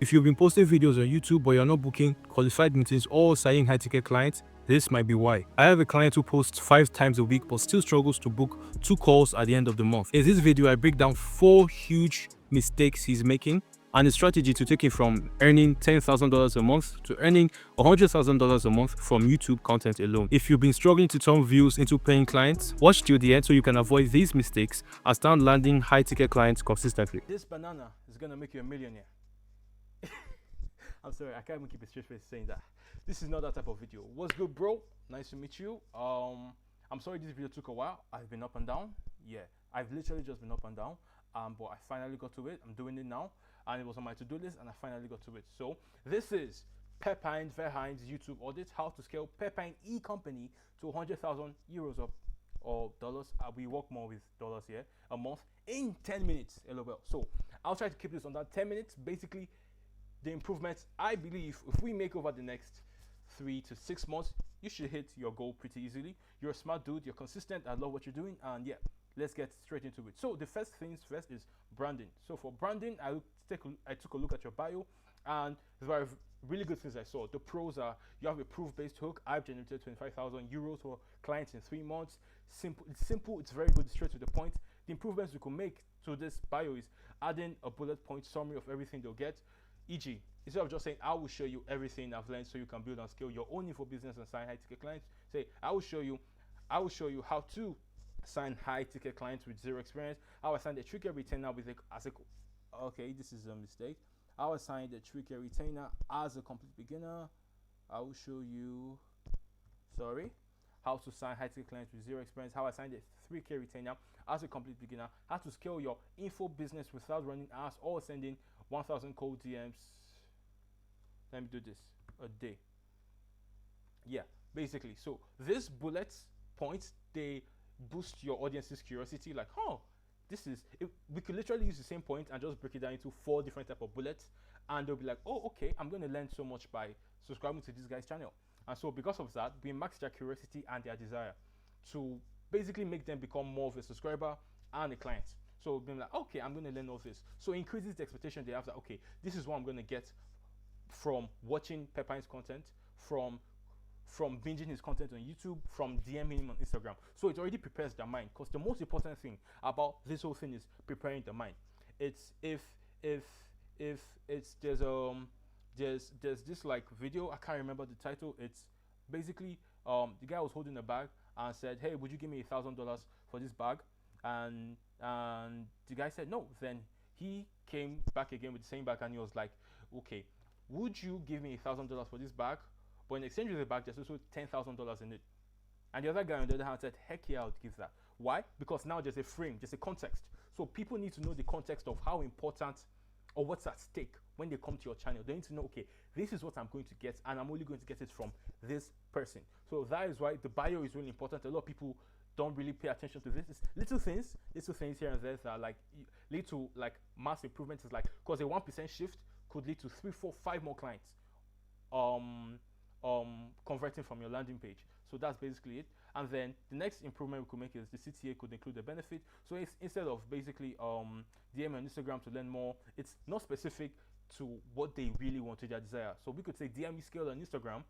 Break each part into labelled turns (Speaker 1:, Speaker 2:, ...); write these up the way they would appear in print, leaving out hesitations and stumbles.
Speaker 1: If you've been posting videos on YouTube but you're not booking qualified meetings or signing high ticket clients, this might be why. I have a client who posts 5 times a week but still struggles to book 2 calls at the end of the month. In this video, I break down 4 huge mistakes he's making and a strategy to take it from earning $10,000 a month to earning $100,000 a month from YouTube content alone. If you've been struggling to turn views into paying clients, watch till the end so you can avoid these mistakes and start landing high ticket clients consistently.
Speaker 2: This banana is gonna make you a millionaire. I'm sorry, I can't even keep a straight face saying that. This is not that type of video. What's good, bro? Nice to meet you. I'm sorry this video took a while. I've been up and down. Yeah, I've literally just been up and down. But I finally got to it. I'm doing it now, and it was on my to-do list, and I finally got to it. So this is Pepijn Verheijen's YouTube audit: how to scale Pepijn e-company to 100,000 euros or dollars. We work more with dollars here a month in 10 minutes. LOL. So I'll try to keep this under 10 minutes. Basically, the improvements I believe if we make over the next 3 to 6 months, you should hit your goal pretty easily. You're a smart dude, you're consistent, I love what you're doing, and yeah, let's get straight into it. So the first things first is branding. So for branding, I took a look at your bio, and there are really good things I saw. The pros are you have a proof-based hook. I've generated 25,000 euros for clients in 3 months. Simple, it's very good, straight to the point. The improvements we can make to this bio is adding a bullet point summary of everything they'll get. E.g., instead of just saying, I will show you everything I've learned so you can build and scale your own info business and sign high ticket clients, say, I will show you how to sign high ticket clients with zero experience. How I signed a tricky retainer with okay, this is a mistake. How I signed a tricky retainer as a complete beginner. I will show you, how to sign high ticket clients with zero experience. How I signed a 3K retainer as a complete beginner. How to scale your info business without running ads or sending 1,000 cold DMs. Let me do this a day. Yeah, basically. So these bullet points, they boost your audience's curiosity. Like, we could literally use the same point and just break it down into 4 different type of bullets, and they'll be like, oh, okay, I'm going to learn so much by subscribing to this guy's channel. And so because of that, we max their curiosity and their desire to basically make them become more of a subscriber and a client. So being like, okay, I'm going to learn all this. So it increases the expectation they have that, okay, this is what I'm going to get from watching Pepijn's content, from binging his content on YouTube, from DMing him on Instagram. So it already prepares their mind, because the most important thing about this whole thing is preparing the mind. It's if it's there's this like video, I can't remember the title. It's basically the guy was holding a bag and said, hey, would you give me $1,000 for this bag? And the guy said no. Then he came back again with the same bag, and he was like, okay, would you give me $1,000 for this bag? But in exchange for the bag, there's also $10,000 in it. And the other guy on the other hand said, heck yeah, I would give that. Why? Because now there's a frame, there's a context. So people need to know the context of how important or what's at stake when they come to your channel. They need to know, okay, this is what I'm going to get, and I'm only going to get it from this person. So that is why the bio is really important. A lot of people don't really pay attention to this. It's little things here and there that like lead to like mass improvements. Is like, because a 1% shift could lead to 3, 4, 5 more clients converting from your landing page. So that's basically it. And then the next improvement we could make is the CTA could include the benefit. So it's, instead of basically DM on Instagram to learn more, it's not specific to what they really want, to their desire. So we could say DM me scale on Instagram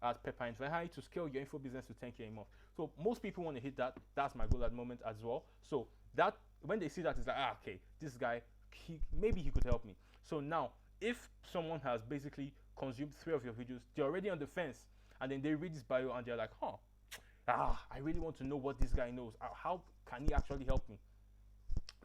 Speaker 2: at Pepijn Verheijen to scale your info business to 10K a month. So most people want to hit that. That's my goal at the moment as well. So that when they see that, it's like, okay, this guy, maybe he could help me. So now, if someone has basically consumed 3 of your videos, they're already on the fence, and then they read this bio and they're like, I really want to know what this guy knows. How can he actually help me?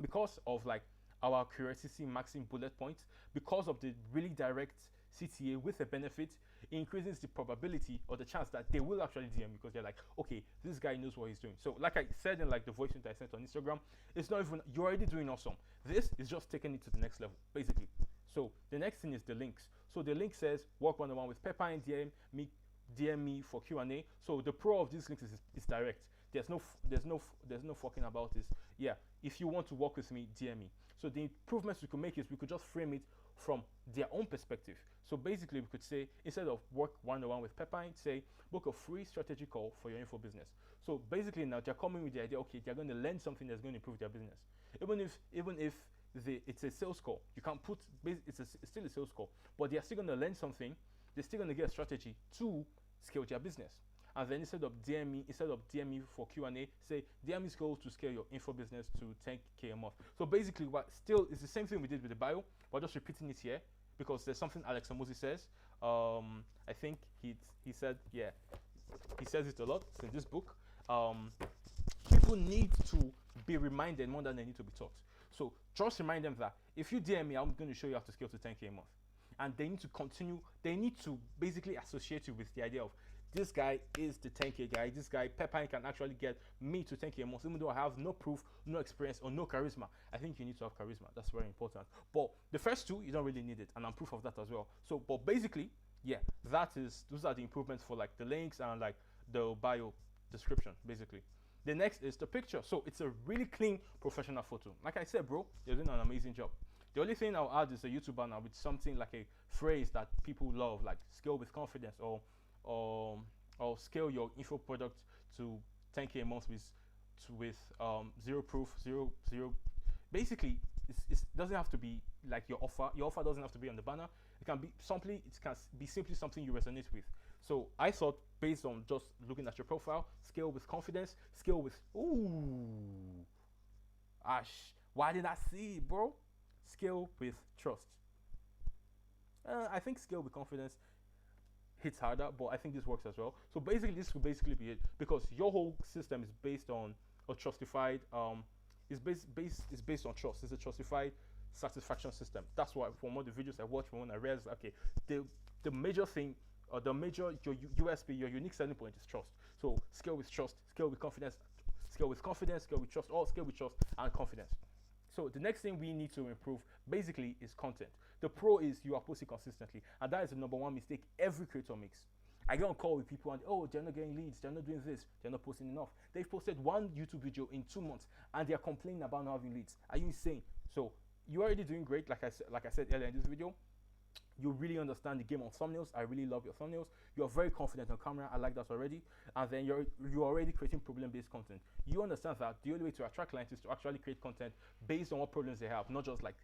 Speaker 2: Because of like our curiosity maxing bullet points, because of the really direct CTA with a benefit, it increases the probability or the chance that they will actually DM, because they're like, okay, this guy knows what he's doing. So like I said in like the voice note I sent on Instagram, it's not even, you're already doing awesome. This is just taking it to the next level, basically. So the next thing is the links. So the link says work one-on-one with Pepijn, DM me for Q&A. So the pro of these links is direct. There's no fucking about this. Yeah, if you want to work with me, DM me. So the improvements we could make is we could just frame it from their own perspective. So basically we could say, instead of work one-on-one with Pepijn, say book a free strategy call for your info business. So basically now they're coming with the idea, okay, they're going to learn something that's going to improve their business. Even if it's a sales call. You can put it's still a sales call, but they are still going to learn something. They're still going to get a strategy to scale their business. And then instead of DM me for Q&A, say DM me goals to scale your info business to 10K a month. So basically, what still is the same thing we did with the bio. We're just repeating it here because there's something Alex Hormozi says. I think he said, yeah, he says it a lot. It's in this book. People need to be reminded more than they need to be taught. So just remind them that if you DM me, I'm going to show you how to scale to 10K a month. And they need to continue, they need to basically associate you with the idea of this guy is the 10K guy. This guy, Pepper, can actually get me to 10K a month, even though I have no proof, no experience, or no charisma. I think you need to have charisma. That's very important. But the first two, you don't really need it, and I'm proof of that as well. So, but basically, yeah, those are the improvements for like the links and like the bio description, basically. The next is the picture. So it's a really clean, professional photo. Like I said, bro, you're doing an amazing job. The only thing I'll add is a YouTube banner with something like a phrase that people love, like scale with confidence, or scale your info product to 10K a month with zero proof, zero. Basically, it doesn't have to be like your offer. Your offer doesn't have to be on the banner. It can be simply something you resonate with. So I thought, based on just looking at your profile, scale with confidence, scale with Ash. Why did I see it, bro? Scale with trust. I think scale with confidence hits harder, but I think this works as well. So basically, this will basically be it, because your whole system is based on a trustified is based on trust. It's a trustified satisfaction system. That's why from all the videos I watched, from when I realized, okay, the major thing, or your USP, your unique selling point is trust. So scale with trust, scale with confidence, scale with confidence, scale with trust, or scale with trust and confidence. So the next thing we need to improve basically is content. The pro is you are posting consistently, and that is the number one mistake every creator makes. I get on call with people and they're not getting leads, they're not doing this, they're not posting enough. They've posted one YouTube video in 2 months and they're complaining about not having leads. Are you insane? So you're already doing great, like I said earlier in this video. You really understand the game on thumbnails. I really love your thumbnails. You're very confident on camera. I like that already. And then you're already creating problem-based content. You understand that the only way to attract clients is to actually create content based on what problems they have, not just like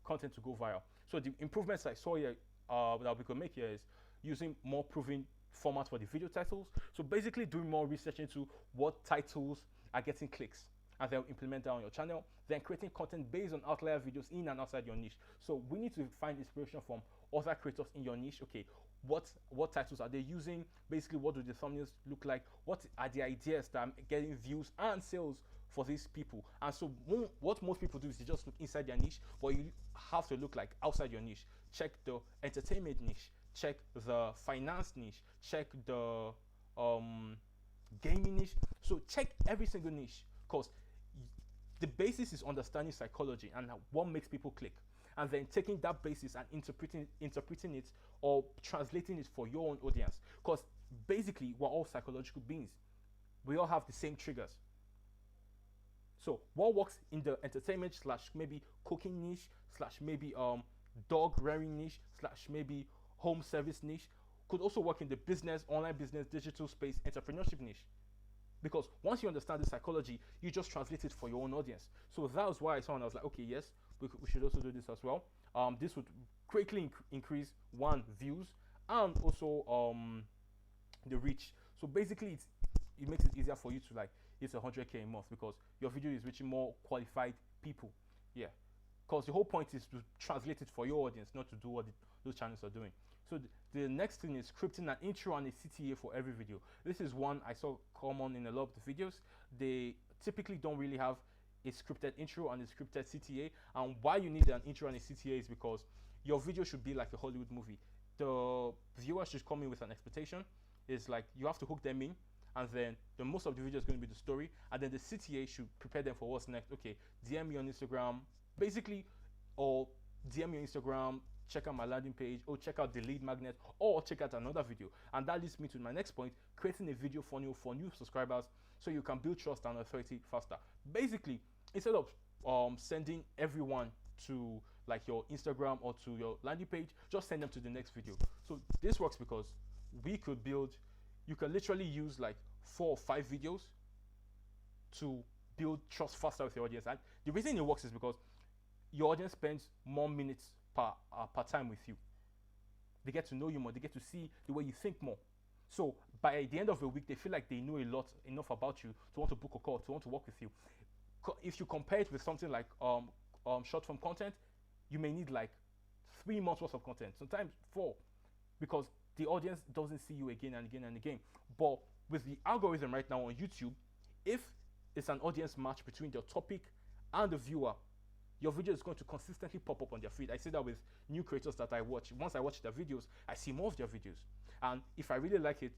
Speaker 2: content to go viral. So the improvements I saw here that we could make here is using more proven formats for the video titles. So basically doing more research into what titles are getting clicks, and then implement that on your channel. Then creating content based on outlier videos in and outside your niche. So we need to find inspiration from other creators in your niche. Okay, what titles are they using? Basically, what do the thumbnails look like? What are the ideas that are getting views and sales for these people? And so what most people do is they just look inside their niche, but you have to look like outside your niche. Check the entertainment niche, check the finance niche, check the gaming niche. So check every single niche, because the basis is understanding psychology and what makes people click, and then taking that basis and interpreting it or translating it for your own audience. Because basically, we're all psychological beings. We all have the same triggers. So what works in the entertainment / maybe cooking niche / maybe dog rearing niche / maybe home service niche could also work in the business, online business, digital space, entrepreneurship niche. Because once you understand the psychology, you just translate it for your own audience. So that was why I saw, and I was like, okay, yes, we should also do this as well. This would greatly increase views, and also the reach. So basically, it makes it easier for you to like hit 100K a month, because your video is reaching more qualified people. Yeah, because the whole point is to translate it for your audience, not to do what those channels are doing. So the next thing is scripting an intro and a CTA for every video. This is one I saw common in a lot of the videos. They typically don't really have a scripted intro and a scripted CTA. And why you need an intro and a CTA is because your video should be like a Hollywood movie. The viewer should come in with an expectation. It's like you have to hook them in, and then most of the video is going to be the story, and then the CTA should prepare them for what's next. Okay, DM me on Instagram, basically, or DM me on Instagram, check out my landing page, or check out the lead magnet, or check out another video. And that leads me to my next point, creating a video funnel for new subscribers so you can build trust and authority faster. Basically, instead of sending everyone to like your Instagram or to your landing page, just send them to the next video. So this works because you can literally use like 4 or 5 videos to build trust faster with your audience. And the reason it works is because your audience spends more minutes per time with you. They get to know you more. They get to see the way you think more. So by the end of the week, they feel like they know enough about you to want to book a call, to want to work with you. If you compare it with something like short form content, you may need like 3 months worth of content, sometimes 4, because the audience doesn't see you again and again and again. But with the algorithm right now on YouTube, if it's an audience match between your topic and the viewer, your video is going to consistently pop up on their feed. I see that with new creators that I watch. Once I watch their videos, I see more of their videos. And if I really like it,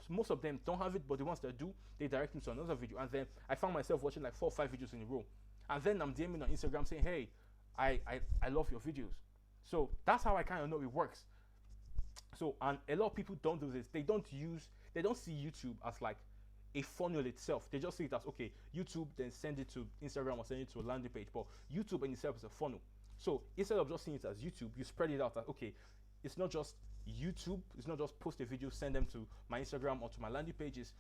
Speaker 2: most of them don't have it, but the ones that do, they direct me to another video. And then I found myself watching like 4 or 5 videos in a row. And then I'm DMing on Instagram saying, hey, I love your videos. So that's how I kind of know it works. So, and a lot of people don't do this. They don't see YouTube as like a funnel itself. They just see it as, okay, YouTube, then send it to Instagram or send it to a landing page. But YouTube in itself is a funnel. So instead of just seeing it as YouTube, you spread it out as, okay, it's not just YouTube, it's not just post a video, send them to my Instagram or to my landing pages.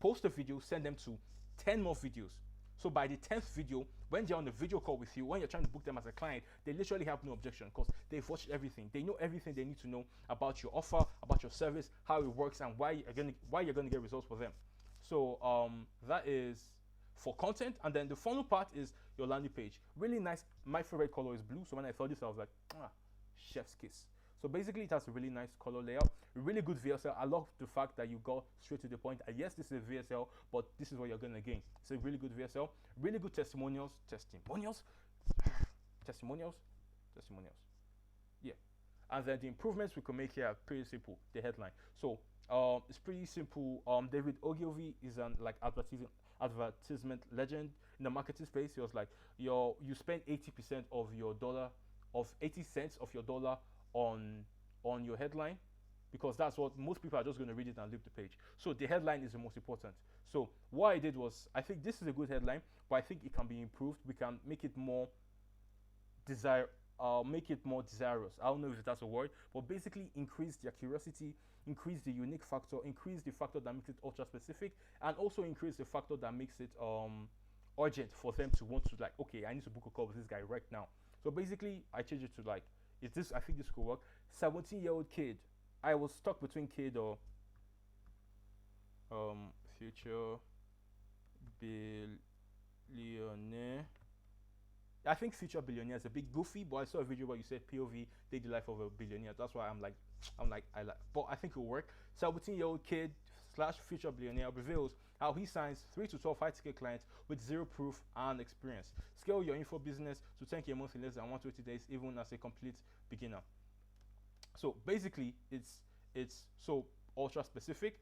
Speaker 2: Post a video, send them to 10 more videos. So by the 10th video, when they're on the video call with you, when you're trying to book them as a client, they literally have no objection because they've watched everything. They know everything they need to know about your offer, about your service, how it works, and why you're gonna get results for them. So that is for content. And then the final part is your landing page. Really nice. My favorite color is blue. So when I saw this, I was like, chef's kiss. So basically, it has a really nice color layout, really good VSL. I love the fact that you got straight to the point. Yes, this is a VSL, but this is what you're going to gain. It's a really good VSL, really good testimonials. Yeah. And then the improvements we can make here are pretty simple. The headline. So it's pretty simple. David Ogilvy is an like advertisement legend in the marketing space. He was like, you spend 80% of your dollar, of 80 cents of your dollar on your headline, because that's what most people are just going to read it and leave the page. So the headline is the most important. So what I did was, I think this is a good headline, but I think it can be improved. We can make it more desirous. I don't know if that's a word, but basically increase their curiosity, increase the unique factor, increase the factor that makes it ultra specific, and also increase the factor that makes it urgent for them to want to, like, okay, I need to book a call with this guy right now. So basically I changed it to like, I think this could work. 17-year-old kid. I was stuck between kid or future billionaire. I think future billionaire is a bit goofy, but I saw a video where you said POV, daily life of a billionaire. That's why but I think it'll work. 17-year-old kid / future billionaire reveals how he signs 3 to 12 high-ticket clients with 0 proof and experience. Scale your info business to 10K a month in less than 120 days, even as a complete beginner. So basically, it's so ultra specific,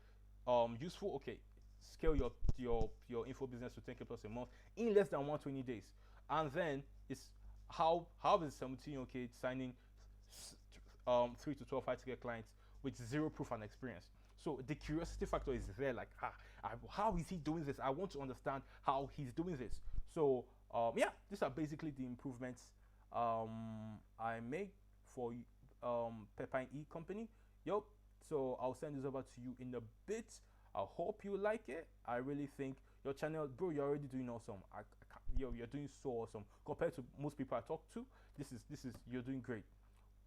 Speaker 2: useful. Okay, scale your info business to 10K plus a month in less than 120 days, and then it's how is 17-year-old kid signing 3 to 12 high-ticket clients with 0 proof and experience. So the curiosity factor is there, like, how is he doing this? I want to understand how he's doing this. So yeah, these are basically the improvements I made for Pepper & E company. So I'll send this over to you in a bit. I hope you like it. I really think your channel, bro, you're already doing awesome. You're doing so awesome compared to most people I talk to. You're doing great.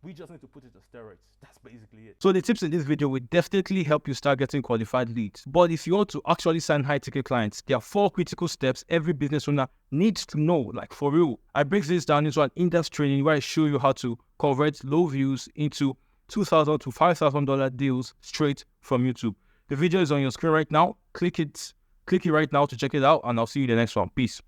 Speaker 2: We just need to put it on steroids. That's basically it.
Speaker 1: So the tips in this video will definitely help you start getting qualified leads. But if you want to actually sign high-ticket clients, there are 4 critical steps every business owner needs to know, like for real. I break this down into an in-depth training where I show you how to convert low views into $2,000 to $5,000 deals straight from YouTube. The video is on your screen right now. Click it right now to check it out, and I'll see you in the next one. Peace.